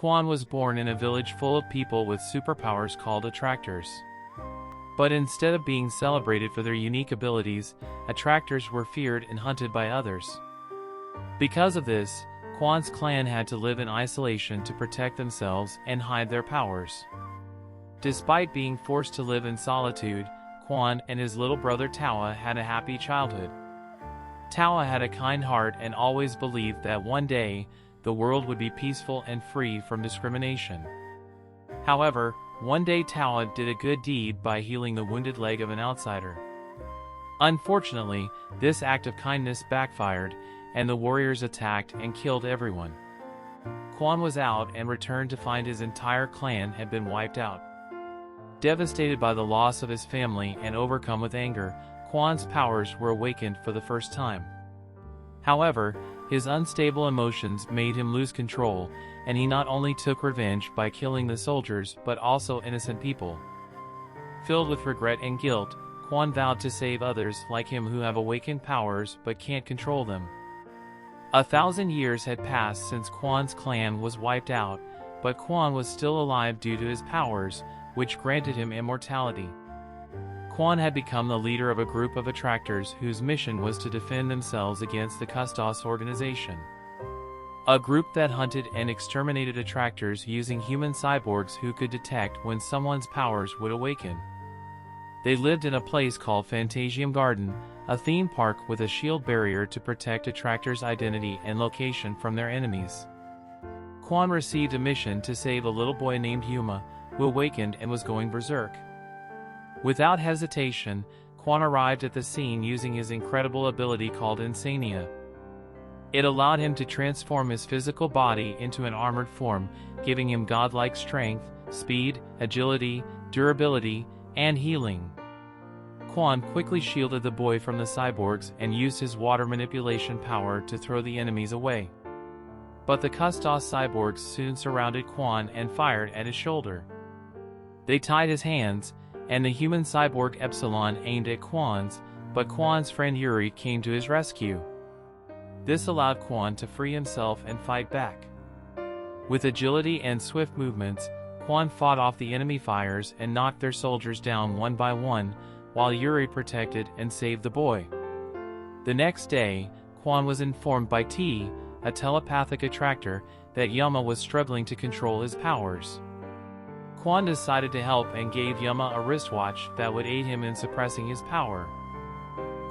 Quon was born in a village full of people with superpowers called attractors. But instead of being celebrated for their unique abilities, attractors were feared and hunted by others. Because of this, Quon's clan had to live in isolation to protect themselves and hide their powers. Despite being forced to live in solitude, Quon and his little brother Towa had a happy childhood. Towa had a kind heart and always believed that one day, the world would be peaceful and free from discrimination. However, one day Towa did a good deed by healing the wounded leg of an outsider. Unfortunately, this act of kindness backfired, and the warriors attacked and killed everyone. Quon was out and returned to find his entire clan had been wiped out. Devastated by the loss of his family and overcome with anger, Quon's powers were awakened for the first time. However, his unstable emotions made him lose control, and he not only took revenge by killing the soldiers but also innocent people. Filled with regret and guilt, Quon vowed to save others like him who have awakened powers but can't control them. 1,000 years had passed since Quon's clan was wiped out, but Quon was still alive due to his powers, which granted him immortality. Quon had become the leader of a group of attractors whose mission was to defend themselves against the Custos organization. A group that hunted and exterminated attractors using human cyborgs who could detect when someone's powers would awaken. They lived in a place called Phantasium Garden, a theme park with a shield barrier to protect attractors' identity and location from their enemies. Quon received a mission to save a little boy named Yuma, who awakened and was going berserk. Without hesitation, Quon arrived at the scene using his incredible ability called Insania. It allowed him to transform his physical body into an armored form, giving him godlike strength, speed, agility, durability, and healing. Quon quickly shielded the boy from the cyborgs and used his water manipulation power to throw the enemies away. But the Custos cyborgs soon surrounded Quon and fired at his shoulder. They tied his hands, and the human cyborg Epsilon aimed at Quon's, but Quon's friend Yuri came to his rescue. This allowed Quon to free himself and fight back. With agility and swift movements, Quon fought off the enemy fires and knocked their soldiers down one by one, while Yuri protected and saved the boy. The next day, Quon was informed by T, a telepathic attractor, that Yuma was struggling to control his powers. Quon decided to help and gave Yuma a wristwatch that would aid him in suppressing his power.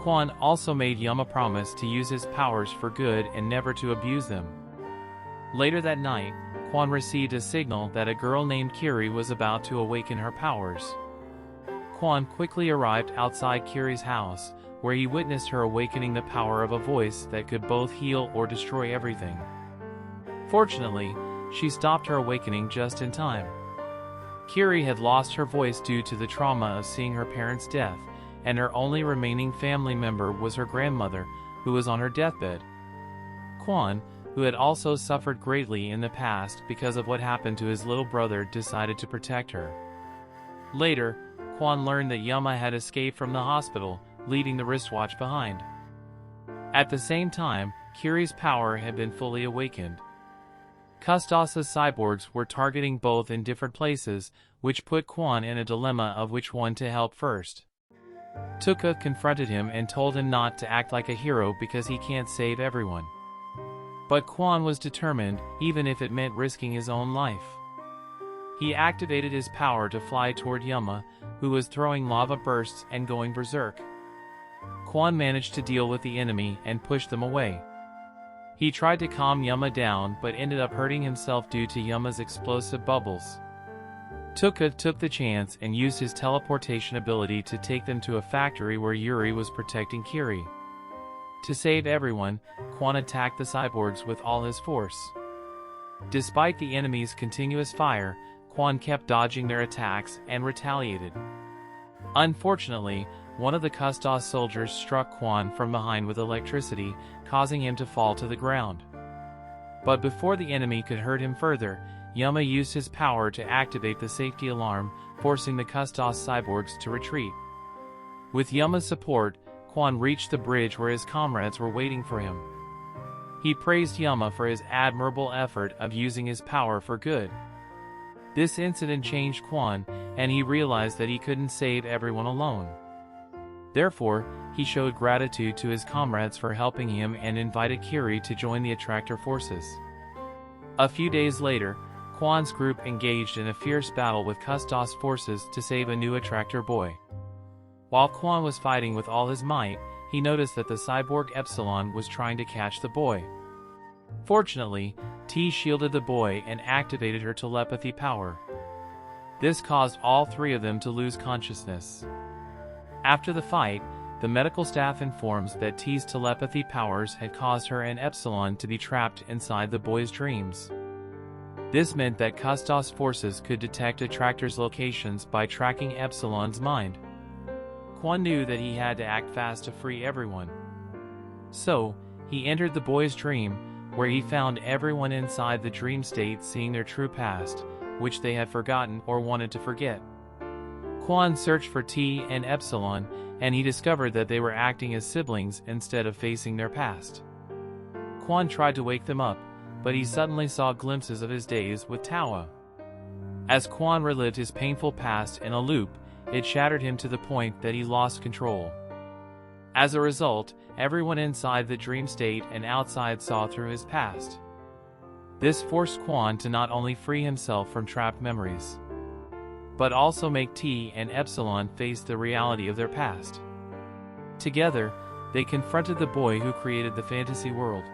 Quon also made Yuma promise to use his powers for good and never to abuse them. Later that night, Quon received a signal that a girl named Kiri was about to awaken her powers. Quon quickly arrived outside Kiri's house, where he witnessed her awakening the power of a voice that could both heal or destroy everything. Fortunately, she stopped her awakening just in time. Kiri had lost her voice due to the trauma of seeing her parents' death, and her only remaining family member was her grandmother, who was on her deathbed. Quon, who had also suffered greatly in the past because of what happened to his little brother, decided to protect her. Later, Quon learned that Yuma had escaped from the hospital, leaving the wristwatch behind. At the same time, Kiri's power had been fully awakened. Custos's cyborgs were targeting both in different places, which put Quon in a dilemma of which one to help first. Towa confronted him and told him not to act like a hero because he can't save everyone. But Quon was determined, even if it meant risking his own life. He activated his power to fly toward Yuma, who was throwing lava bursts and going berserk. Quon managed to deal with the enemy and push them away. He tried to calm Yuma down but ended up hurting himself due to Yuma's explosive bubbles. Towa took the chance and used his teleportation ability to take them to a factory where Yuri was protecting Kiri. To save everyone, Quon attacked the cyborgs with all his force. Despite the enemy's continuous fire, Quon kept dodging their attacks and retaliated. Unfortunately, one of the Custos soldiers struck Quon from behind with electricity, causing him to fall to the ground. But before the enemy could hurt him further, Yuma used his power to activate the safety alarm, forcing the Custos cyborgs to retreat. With Yuma's support, Quon reached the bridge where his comrades were waiting for him. He praised Yama for his admirable effort of using his power for good. This incident changed Quon, and he realized that he couldn't save everyone alone. Therefore, he showed gratitude to his comrades for helping him and invited Kiri to join the attractor forces. A few days later, Quon's group engaged in a fierce battle with Kustos' forces to save a new attractor boy. While Quon was fighting with all his might, he noticed that the cyborg Epsilon was trying to catch the boy. Fortunately, T shielded the boy and activated her telepathy power. This caused all three of them to lose consciousness. After the fight, the medical staff informs that T's telepathy powers had caused her and Epsilon to be trapped inside the boy's dreams. This meant that Kustos' forces could detect attractors' locations by tracking Epsilon's mind. Quon knew that he had to act fast to free everyone. So, he entered the boy's dream, where he found everyone inside the dream state seeing their true past, which they had forgotten or wanted to forget. Quon searched for T and Epsilon, and he discovered that they were acting as siblings instead of facing their past. Quon tried to wake them up, but he suddenly saw glimpses of his days with Towa. As Quon relived his painful past in a loop, it shattered him to the point that he lost control. As a result, everyone inside the dream state and outside saw through his past. This forced Quon to not only free himself from trapped memories, but also make T and Epsilon face the reality of their past. Together, they confronted the boy who created the fantasy world.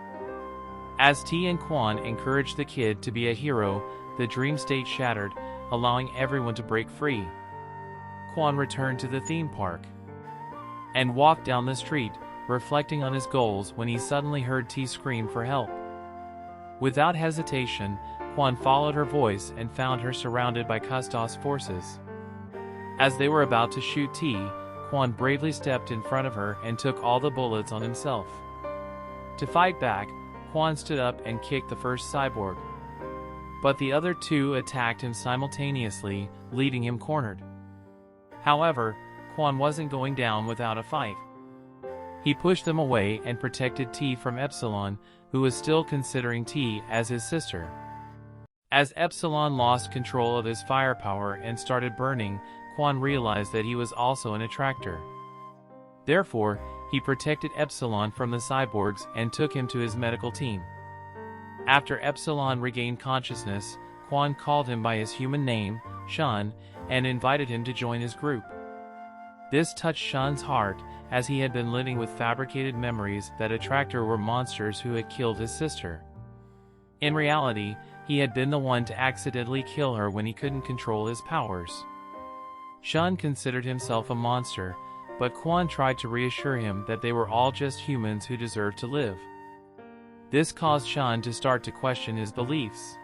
As T and Quon encouraged the kid to be a hero, the dream state shattered, allowing everyone to break free. Quon returned to the theme park and walked down the street, reflecting on his goals when he suddenly heard T scream for help. Without hesitation, Quon followed her voice and found her surrounded by Kustos' forces. As they were about to shoot T, Quon bravely stepped in front of her and took all the bullets on himself. To fight back, Quon stood up and kicked the first cyborg. But the other two attacked him simultaneously, leaving him cornered. However, Quon wasn't going down without a fight. He pushed them away and protected T from Epsilon, who was still considering T as his sister. As Epsilon lost control of his firepower and started burning, Quon realized that he was also an attractor. Therefore, he protected Epsilon from the cyborgs and took him to his medical team. After Epsilon regained consciousness, Quon called him by his human name, Shun, and invited him to join his group. This touched Shun's heart, as he had been living with fabricated memories that attractor were monsters who had killed his sister. In reality, he had been the one to accidentally kill her when he couldn't control his powers. Shun considered himself a monster, but Quon tried to reassure him that they were all just humans who deserved to live. This caused Shun to start to question his beliefs.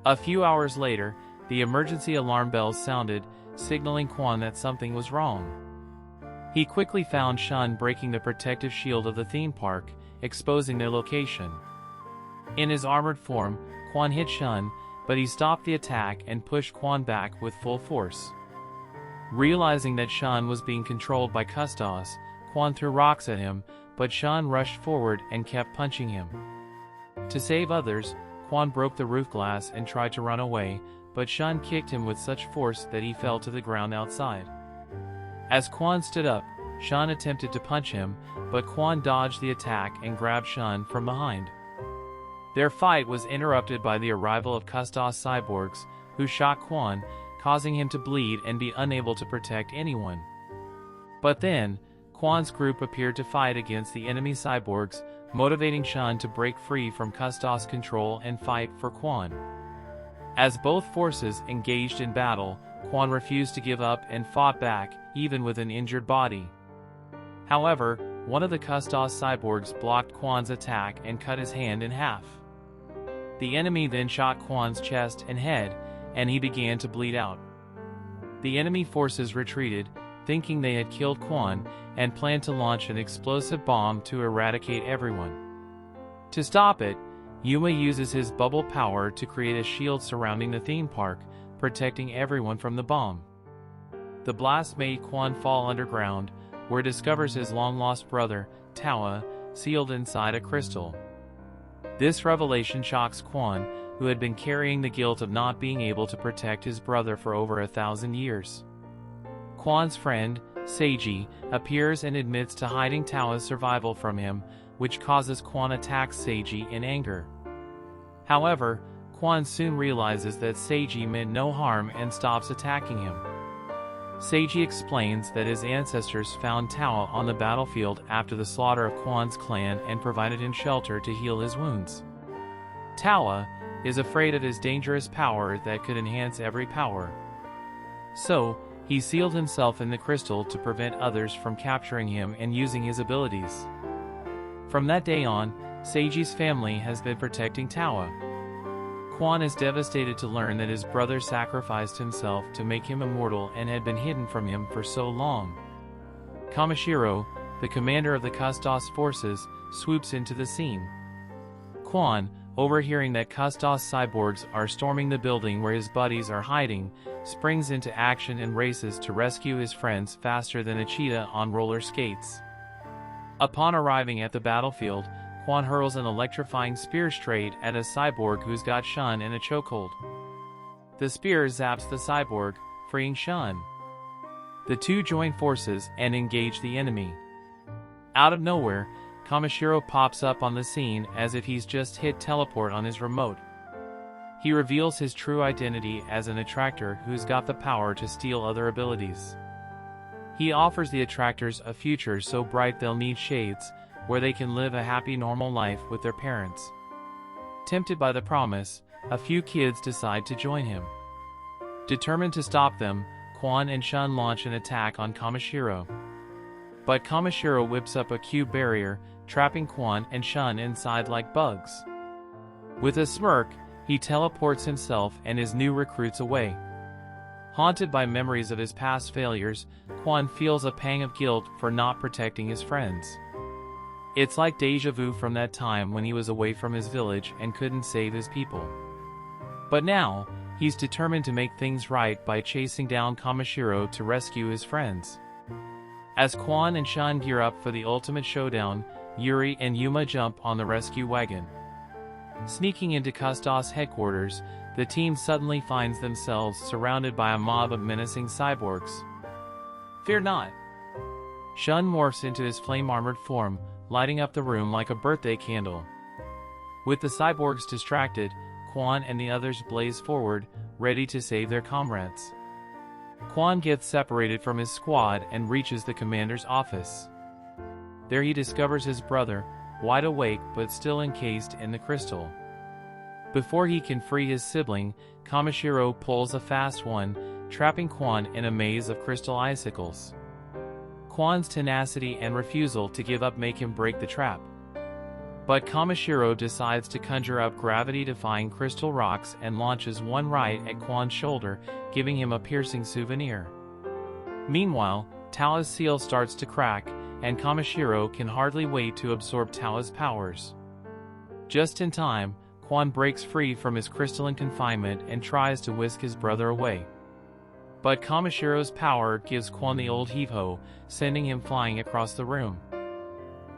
A few hours later, the emergency alarm bells sounded, signaling Quon that something was wrong. He quickly found Shun breaking the protective shield of the theme park, exposing their location. In his armored form, Quon hit Shun, but he stopped the attack and pushed Quon back with full force. Realizing that Shun was being controlled by Kustos, Quon threw rocks at him, but Shun rushed forward and kept punching him. To save others, Quon broke the roof glass and tried to run away, but Shun kicked him with such force that he fell to the ground outside. As Quon stood up, Shun attempted to punch him, but Quon dodged the attack and grabbed Shun from behind. Their fight was interrupted by the arrival of Kustos cyborgs, who shot Quon, causing him to bleed and be unable to protect anyone. But then, Quon's group appeared to fight against the enemy cyborgs, motivating Shun to break free from Kustos' control and fight for Quon. As both forces engaged in battle, Quon refused to give up and fought back, even with an injured body. However, one of the Kustos cyborgs blocked Quon's attack and cut his hand in half. The enemy then shot Quon's chest and head, and he began to bleed out. The enemy forces retreated, thinking they had killed Quon, and planned to launch an explosive bomb to eradicate everyone. To stop it, Yuma uses his bubble power to create a shield surrounding the theme park, protecting everyone from the bomb. The blast made Quon fall underground, where he discovers his long-lost brother, Towa, sealed inside a crystal. This revelation shocks Quon, who had been carrying the guilt of not being able to protect his brother for over 1,000 years. Quon's friend, Seiji, appears and admits to hiding Towa's survival from him, which causes Quon attacks Seiji in anger. However, Quon soon realizes that Seiji meant no harm and stops attacking him. Seiji explains that his ancestors found Towa on the battlefield after the slaughter of Quon's clan and provided him shelter to heal his wounds. Towa is afraid of his dangerous power that could enhance every power. So, he sealed himself in the crystal to prevent others from capturing him and using his abilities. From that day on, Seiji's family has been protecting Towa. Quon is devastated to learn that his brother sacrificed himself to make him immortal and had been hidden from him for so long. Kamishiro, the commander of the Custos forces, swoops into the scene. Quon, overhearing that Custos cyborgs are storming the building where his buddies are hiding, springs into action and races to rescue his friends faster than a cheetah on roller skates. Upon arriving at the battlefield, Quon hurls an electrifying spear straight at a cyborg who's got Shun in a chokehold. The spear zaps the cyborg, freeing Shun. The two join forces and engage the enemy. Out of nowhere, Kamishiro pops up on the scene as if he's just hit teleport on his remote. He reveals his true identity as an attractor who's got the power to steal other abilities. He offers the attractors a future so bright they'll need shades, where they can live a happy normal life with their parents. Tempted by the promise, a few kids decide to join him. Determined to stop them, Quon and Shun launch an attack on Kamishiro. But Kamishiro whips up a cube barrier, trapping Quon and Shun inside like bugs. With a smirk, he teleports himself and his new recruits away. Haunted by memories of his past failures, Quon feels a pang of guilt for not protecting his friends. It's like deja vu from that time when he was away from his village and couldn't save his people. But now, he's determined to make things right by chasing down Kamishiro to rescue his friends. As Quon and Shun gear up for the ultimate showdown, Yuri and Yuma jump on the rescue wagon. Sneaking into Custos headquarters, the team suddenly finds themselves surrounded by a mob of menacing cyborgs. Fear not! Shun morphs into his flame-armored form, lighting up the room like a birthday candle. With the cyborgs distracted, Quon and the others blaze forward, ready to save their comrades. Quon gets separated from his squad and reaches the commander's office. There he discovers his brother, wide awake but still encased in the crystal. Before he can free his sibling, Kamishiro pulls a fast one, trapping Quon in a maze of crystal icicles. Quon's tenacity and refusal to give up make him break the trap. But Kamishiro decides to conjure up gravity-defying crystal rocks and launches one right at Quon's shoulder, giving him a piercing souvenir. Meanwhile, Towa's seal starts to crack, and Kamishiro can hardly wait to absorb Towa's powers. Just in time, Quon breaks free from his crystalline confinement and tries to whisk his brother away. But Kamishiro's power gives Quon the old heave-ho, sending him flying across the room.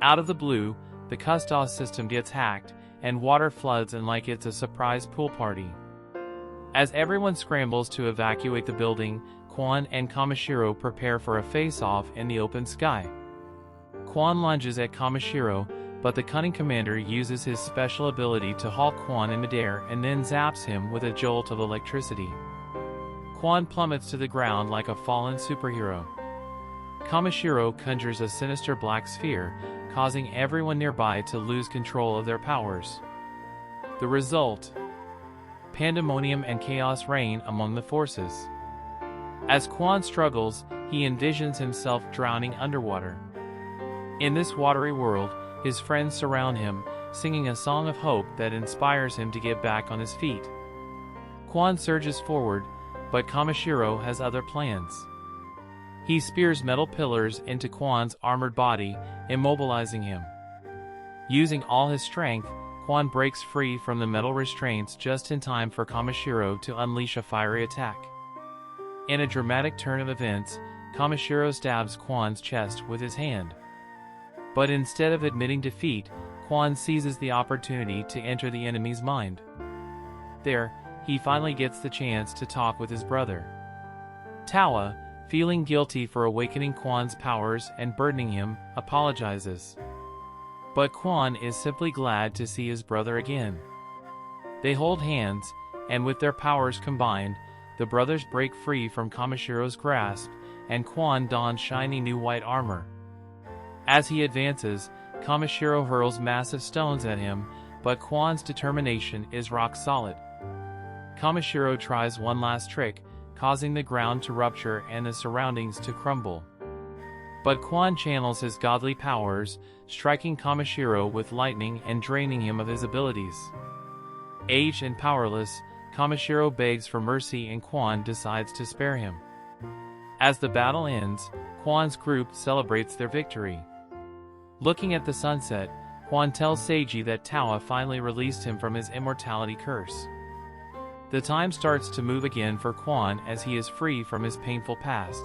Out of the blue, the Custos system gets hacked, and water floods in like it's a surprise pool party. As everyone scrambles to evacuate the building, Quon and Kamishiro prepare for a face-off in the open sky. Quon lunges at Kamishiro, but the cunning commander uses his special ability to halt Quon in midair and then zaps him with a jolt of electricity. Quon plummets to the ground like a fallen superhero. Kamishiro conjures a sinister black sphere, causing everyone nearby to lose control of their powers. The result: pandemonium and chaos reign among the forces. As Quon struggles, he envisions himself drowning underwater. In this watery world, his friends surround him, singing a song of hope that inspires him to get back on his feet. Quon surges forward, but Kamishiro has other plans. He spears metal pillars into Quon's armored body, immobilizing him. Using all his strength, Quon breaks free from the metal restraints just in time for Kamishiro to unleash a fiery attack. In a dramatic turn of events, Kamishiro stabs Quon's chest with his hand. But instead of admitting defeat, Quon seizes the opportunity to enter the enemy's mind. There, he finally gets the chance to talk with his brother. Towa, feeling guilty for awakening Quon's powers and burdening him, apologizes. But Quon is simply glad to see his brother again. They hold hands, and with their powers combined, the brothers break free from Kamashiro's grasp, and Quon dons shiny new white armor. As he advances, Kamashiro hurls massive stones at him, but Quon's determination is rock solid. Kamashiro tries one last trick, causing the ground to rupture and the surroundings to crumble. But Quon channels his godly powers, striking Kamashiro with lightning and draining him of his abilities. Aged and powerless, Kamashiro begs for mercy and Quon decides to spare him. As the battle ends, Quon's group celebrates their victory. Looking at the sunset, Quon tells Seiji that Towa finally released him from his immortality curse. The time starts to move again for Quon as he is free from his painful past.